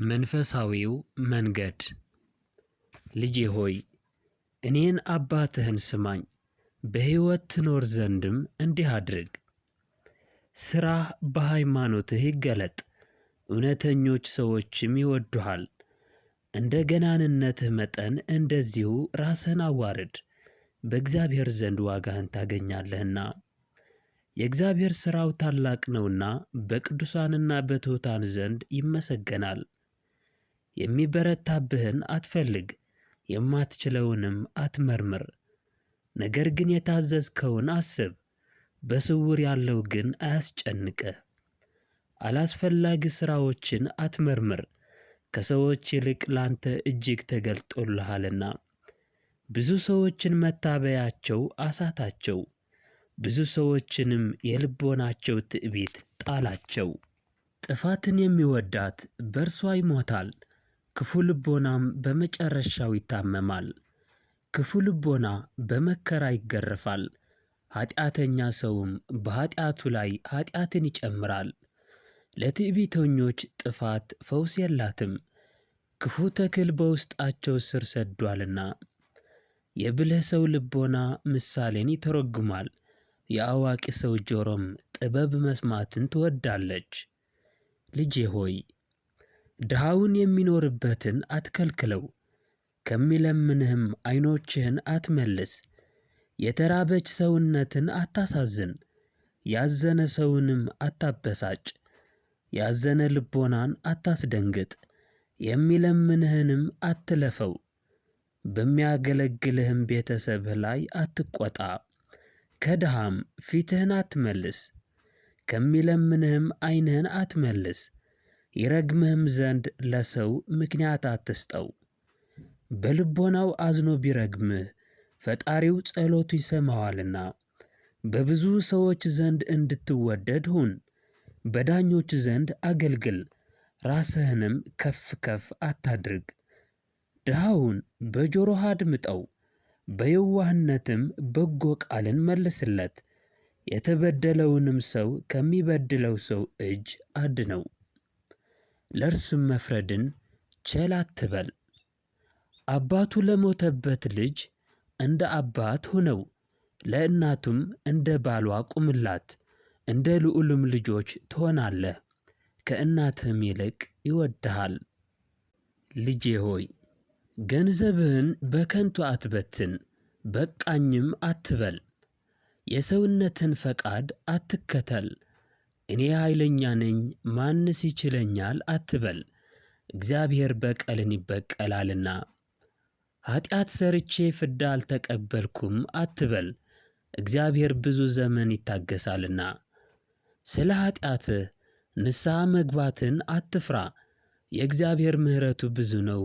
መንፈሳዊው መንገድ። ልጄ ሆይ እኔን አባትህን ስማኝ፣ በሕይወት ትኖር ዘንድም እንዲህ አድርግ። ሥራህ በሃይማኖትህ ይገለጥ፣ እውነተኞች ሰዎችም ይወዱሃል። እንደ ገናንነትህ መጠን እንደዚሁ ራስህን አዋርድ፣ በእግዚአብሔር ዘንድ ዋጋህን ታገኛለህና። የእግዚአብሔር ሥራው ታላቅ ነውና በቅዱሳንና በትሑታን ዘንድ ይመሰገናል። የሚበረታብህን አትፈልግ፣ የማትችለውንም አትመርምር። ነገር ግን የታዘዝከውን አስብ፣ በስውር ያለው ግን አያስጨንቅህ። አላስፈላጊ ሥራዎችን አትመርምር፣ ከሰዎች ይልቅ ላንተ እጅግ ተገልጦልሃልና። ብዙ ሰዎችን መታበያቸው አሳታቸው፣ ብዙ ሰዎችንም የልቦናቸው ትዕቢት ጣላቸው። ጥፋትን የሚወዳት በእርሷ ይሞታል፣ ክፉ ልቦናም በመጨረሻው ይታመማል። ክፉ ልቦና በመከራ ይገረፋል፣ ኃጢአተኛ ሰውም በኃጢአቱ ላይ ኃጢአትን ይጨምራል። ለትዕቢተኞች ጥፋት ፈውስ የላትም፣ ክፉ ተክል በውስጣቸው ሥር ሰዷልና። የብልህ ሰው ልቦና ምሳሌን ይተረጉማል፣ የአዋቂ ሰው ጆሮም ጥበብ መስማትን ትወዳለች። ልጄ ሆይ ድሃውን የሚኖርበትን አትከልክለው፣ ከሚለምንህም ዓይኖችህን አትመልስ። የተራበች ሰውነትን አታሳዝን፣ ያዘነ ሰውንም አታበሳጭ። ያዘነ ልቦናን አታስደንግጥ፣ የሚለምንህንም አትለፈው። በሚያገለግልህም ቤተሰብህ ላይ አትቆጣ፣ ከድሃም ፊትህን አትመልስ። ከሚለምንህም ዓይንህን አትመልስ፣ ይረግምህም ዘንድ ለሰው ምክንያት አትስጠው። በልቦናው አዝኖ ቢረግምህ ፈጣሪው ጸሎቱ ይሰማዋልና። በብዙ ሰዎች ዘንድ እንድትወደድ ሁን፣ በዳኞች ዘንድ አገልግል፣ ራስህንም ከፍ ከፍ አታድርግ። ድሃውን በጆሮህ አድምጠው፣ በየዋህነትም በጎ ቃልን መልስለት። የተበደለውንም ሰው ከሚበድለው ሰው እጅ አድነው፣ ለእርሱም መፍረድን ቸል አትበል። አባቱ ለሞተበት ልጅ እንደ አባት ሁነው፣ ለእናቱም እንደ ባሏ ቁምላት። እንደ ልዑልም ልጆች ትሆናለህ፣ ከእናትህም ይልቅ ይወድሃል። ልጄ ሆይ ገንዘብህን በከንቱ አትበትን፣ በቃኝም አትበል። የሰውነትን ፈቃድ አትከተል። እኔ ኃይለኛ ነኝ ማንስ ይችለኛል አትበል፣ እግዚአብሔር በቀልን ይበቀላልና። ኃጢአት ሰርቼ ፍዳ አልተቀበልኩም አትበል፣ እግዚአብሔር ብዙ ዘመን ይታገሳልና። ስለ ኃጢአትህ ንስሐ መግባትን አትፍራ፣ የእግዚአብሔር ምሕረቱ ብዙ ነው፣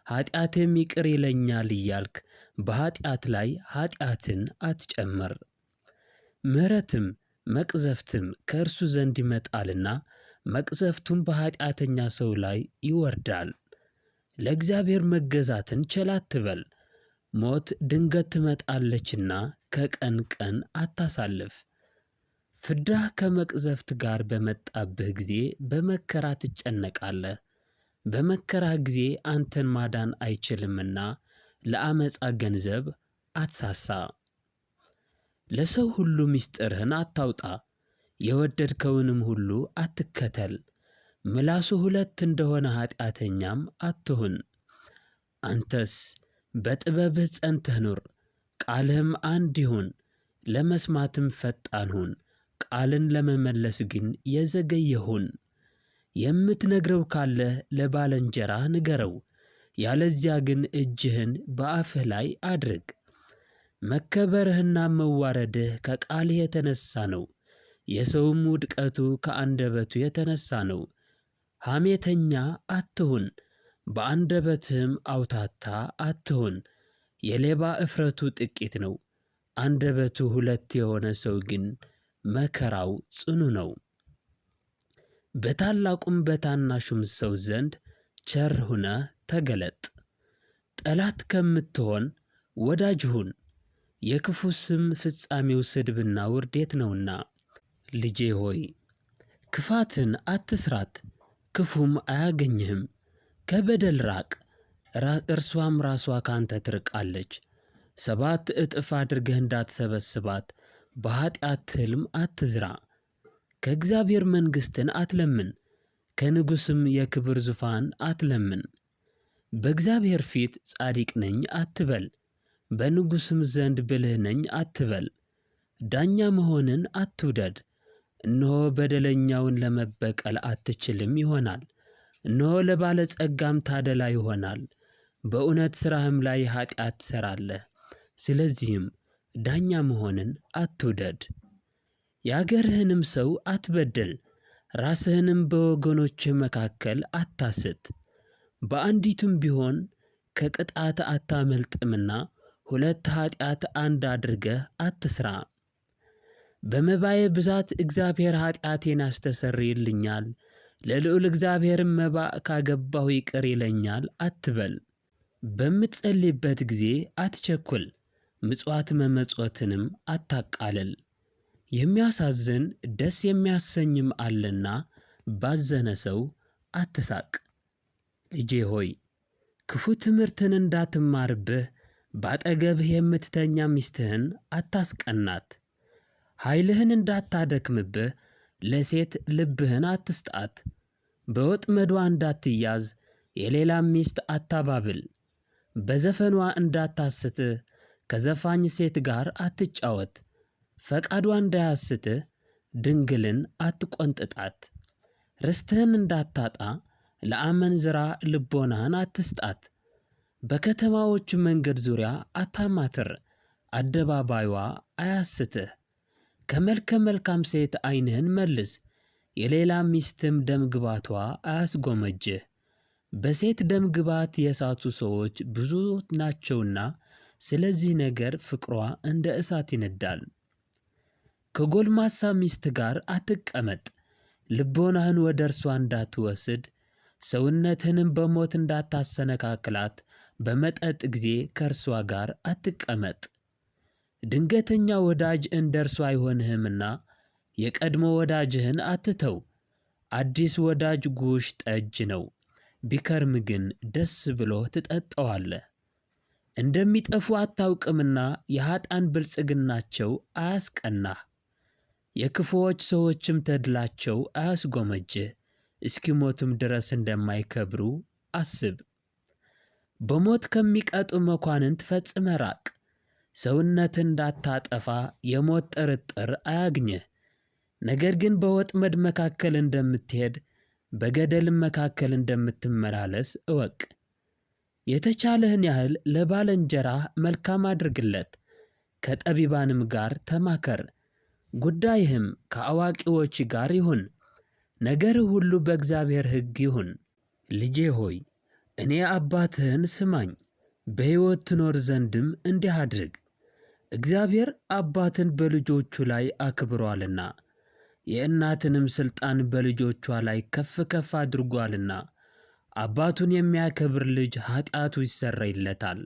ኃጢአቴም ይቅር ይለኛል እያልክ በኃጢአት ላይ ኃጢአትን አትጨምር። ምሕረትም መቅዘፍትም ከእርሱ ዘንድ ይመጣልና፣ መቅዘፍቱም በኃጢአተኛ ሰው ላይ ይወርዳል። ለእግዚአብሔር መገዛትን ቸል አትበል፣ ሞት ድንገት ትመጣለችና ከቀን ቀን አታሳልፍ። ፍዳህ ከመቅዘፍት ጋር በመጣብህ ጊዜ በመከራ ትጨነቃለህ። በመከራህ ጊዜ አንተን ማዳን አይችልምና ለአመፃ ገንዘብ አትሳሳ። ለሰው ሁሉ ምስጢርህን አታውጣ፣ የወደድከውንም ሁሉ አትከተል። ምላሱ ሁለት እንደሆነ ኃጢአተኛም አትሁን። አንተስ በጥበብህ ጸንተህ ኑር፣ ቃልህም አንድ ይሁን። ለመስማትም ፈጣን ሁን፣ ቃልን ለመመለስ ግን የዘገየ ሁን። የምትነግረው ካለህ ለባልንጀራህ ንገረው፣ ያለዚያ ግን እጅህን በአፍህ ላይ አድርግ። መከበርህና መዋረድህ ከቃልህ የተነሳ ነው፣ የሰውም ውድቀቱ ከአንደበቱ የተነሳ ነው። ሐሜተኛ አትሁን፣ በአንደበትህም አውታታ አትሁን። የሌባ እፍረቱ ጥቂት ነው፣ አንደበቱ ሁለት የሆነ ሰው ግን መከራው ጽኑ ነው። በታላቁም በታናሹም ሰው ዘንድ ቸር ሁነህ ተገለጥ። ጠላት ከምትሆን ወዳጅ ሁን፣ የክፉ ስም ፍጻሜው ስድብና ውርደት ነውና። ልጄ ሆይ ክፋትን አትስራት፣ ክፉም አያገኝህም። ከበደል ራቅ፣ እርሷም ራሷ ካንተ ትርቃለች። 7 እጥፍ አድርገህ እንዳትሰበስባት በኃጢአት ትልም አትዝራ። ከእግዚአብሔር መንግሥትን አትለምን፣ ከንጉሥም የክብር ዙፋን አትለምን። በእግዚአብሔር ፊት ጻድቅ ነኝ አትበል፣ በንጉሥም ዘንድ ብልህ ነኝ አትበል። ዳኛ መሆንን አትውደድ፣ እነሆ በደለኛውን ለመበቀል አትችልም ይሆናል። እነሆ ለባለጸጋም ታደላ ይሆናል፣ በእውነት ሥራህም ላይ ኃጢአት ትሠራለህ። ስለዚህም ዳኛ መሆንን አትውደድ። የአገርህንም ሰው አትበድል፣ ራስህንም በወገኖችህ መካከል አታስት። በአንዲቱም ቢሆን ከቅጣት አታመልጥምና 2 ኃጢአት አንድ አድርገህ አትሥራ። በመባዬ ብዛት እግዚአብሔር ኃጢአቴን ያስተሰርይልኛል፣ ለልዑል እግዚአብሔርም መባ ካገባሁ ይቅር ይለኛል አትበል። በምትጸልይበት ጊዜ አትቸኩል፣ ምጽዋት መመጽወትንም አታቃልል። የሚያሳዝን ደስ የሚያሰኝም አለና ባዘነ ሰው አትሳቅ። ልጄ ሆይ ክፉ ትምህርትን እንዳትማርብህ ባጠገብህ የምትተኛ ሚስትህን አታስቀናት። ኃይልህን እንዳታደክምብህ ለሴት ልብህን አትስጣት። በወጥመዷ እንዳትያዝ የሌላም ሚስት አታባብል። በዘፈኗ እንዳታስትህ ከዘፋኝ ሴት ጋር አትጫወት። ፈቃዷ እንዳያስትህ ድንግልን አትቆንጥጣት። ርስትህን እንዳታጣ ለአመንዝራ ልቦናህን አትስጣት። በከተማዎች መንገድ ዙሪያ አታማትር፣ አደባባይዋ አያስትህ። ከመልከ መልካም ሴት ዓይንህን መልስ፣ የሌላ ሚስትም ደምግባቷ አያስጎመጅህ። በሴት ደምግባት የሳቱ ሰዎች ብዙ ናቸውና ስለዚህ ነገር ፍቅሯ እንደ እሳት ይነዳል። ከጎልማሳ ሚስት ጋር አትቀመጥ፣ ልቦናህን ወደ እርሷ እንዳትወስድ። ሰውነትህንም በሞት እንዳታሰነካክላት በመጠጥ ጊዜ ከእርሷ ጋር አትቀመጥ። ድንገተኛ ወዳጅ እንደ እርሱ አይሆንህምና የቀድሞ ወዳጅህን አትተው። አዲስ ወዳጅ ጉሽ ጠጅ ነው፣ ቢከርም ግን ደስ ብሎህ ትጠጣዋለህ። እንደሚጠፉ አታውቅምና የኀጥኣን ብልጽግናቸው አያስቀናህ፣ የክፉዎች ሰዎችም ተድላቸው አያስጎመጅህ። እስኪሞቱም ድረስ እንደማይከብሩ አስብ። በሞት ከሚቀጡ መኳንንት ፈጽመህ ራቅ። ሰውነትን እንዳታጠፋ የሞት ጥርጥር አያግኝህ። ነገር ግን በወጥመድ መካከል እንደምትሄድ በገደልም መካከል እንደምትመላለስ እወቅ። የተቻለህን ያህል ለባልንጀራህ መልካም አድርግለት፣ ከጠቢባንም ጋር ተማከር፣ ጉዳይህም ከአዋቂዎች ጋር ይሁን። ነገርህ ሁሉ በእግዚአብሔር ሕግ ይሁን። ልጄ ሆይ እኔ አባትህን ስማኝ፣ በሕይወት ትኖር ዘንድም እንዲህ አድርግ። እግዚአብሔር አባትን በልጆቹ ላይ አክብሮአልና የእናትንም ሥልጣን በልጆቿ ላይ ከፍ ከፍ አድርጓልና። አባቱን የሚያከብር ልጅ ኃጢአቱ ይሰረይለታል፣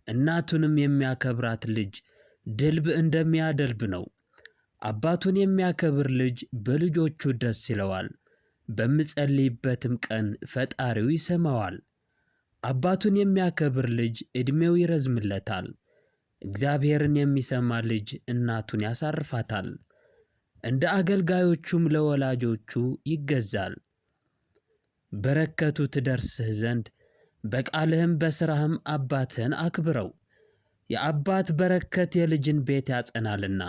እናቱንም የሚያከብራት ልጅ ድልብ እንደሚያደልብ ነው። አባቱን የሚያከብር ልጅ በልጆቹ ደስ ይለዋል፣ በሚጸልይበትም ቀን ፈጣሪው ይሰማዋል። አባቱን የሚያከብር ልጅ ዕድሜው ይረዝምለታል፣ እግዚአብሔርን የሚሰማ ልጅ እናቱን ያሳርፋታል። እንደ አገልጋዮቹም ለወላጆቹ ይገዛል። በረከቱ ትደርስህ ዘንድ በቃልህም በሥራህም አባትህን አክብረው። የአባት በረከት የልጅን ቤት ያጸናልና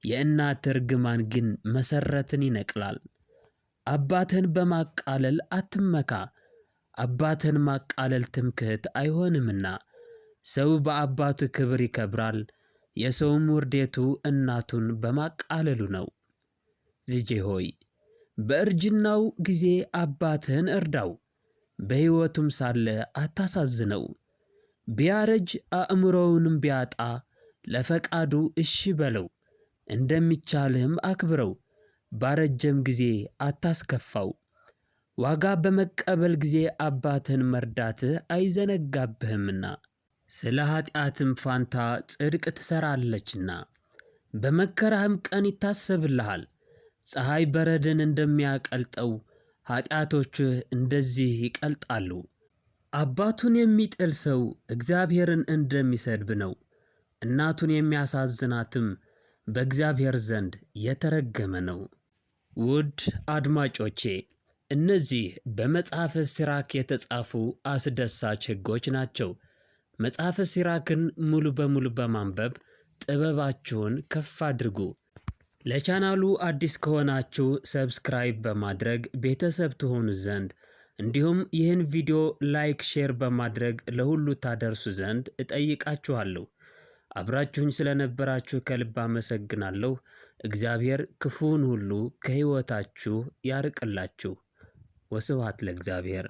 የእናት እርግማን ግን መሠረትን ይነቅላል። አባትህን በማቃለል አትመካ፣ አባትህን ማቃለል ትምክህት አይሆንምና። ሰው በአባቱ ክብር ይከብራል፣ የሰውም ውርደቱ እናቱን በማቃለሉ ነው። ልጄ ሆይ በእርጅናው ጊዜ አባትህን እርዳው፣ በሕይወቱም ሳለ አታሳዝነው። ቢያረጅ አእምሮውንም ቢያጣ ለፈቃዱ እሺ በለው፣ እንደሚቻልህም አክብረው፣ ባረጀም ጊዜ አታስከፋው። ዋጋ በመቀበል ጊዜ አባትህን መርዳትህ አይዘነጋብህምና ስለ ኃጢአትም ፋንታ ጽድቅ ትሠራለችና በመከራህም ቀን ይታሰብልሃል። ፀሐይ በረድን እንደሚያቀልጠው ኃጢአቶችህ እንደዚህ ይቀልጣሉ። አባቱን የሚጥል ሰው እግዚአብሔርን እንደሚሰድብ ነው። እናቱን የሚያሳዝናትም በእግዚአብሔር ዘንድ የተረገመ ነው። ውድ አድማጮቼ፣ እነዚህ በመጽሐፈ ሲራክ የተጻፉ አስደሳች ሕጎች ናቸው። መጽሐፈ ሲራክን ሙሉ በሙሉ በማንበብ ጥበባችሁን ከፍ አድርጉ። ለቻናሉ አዲስ ከሆናችሁ ሰብስክራይብ በማድረግ ቤተሰብ ትሆኑ ዘንድ እንዲሁም ይህን ቪዲዮ ላይክ፣ ሼር በማድረግ ለሁሉ ታደርሱ ዘንድ እጠይቃችኋለሁ። አብራችሁኝ ስለነበራችሁ ከልብ አመሰግናለሁ። እግዚአብሔር ክፉውን ሁሉ ከሕይወታችሁ ያርቅላችሁ። ወስብሐት ለእግዚአብሔር።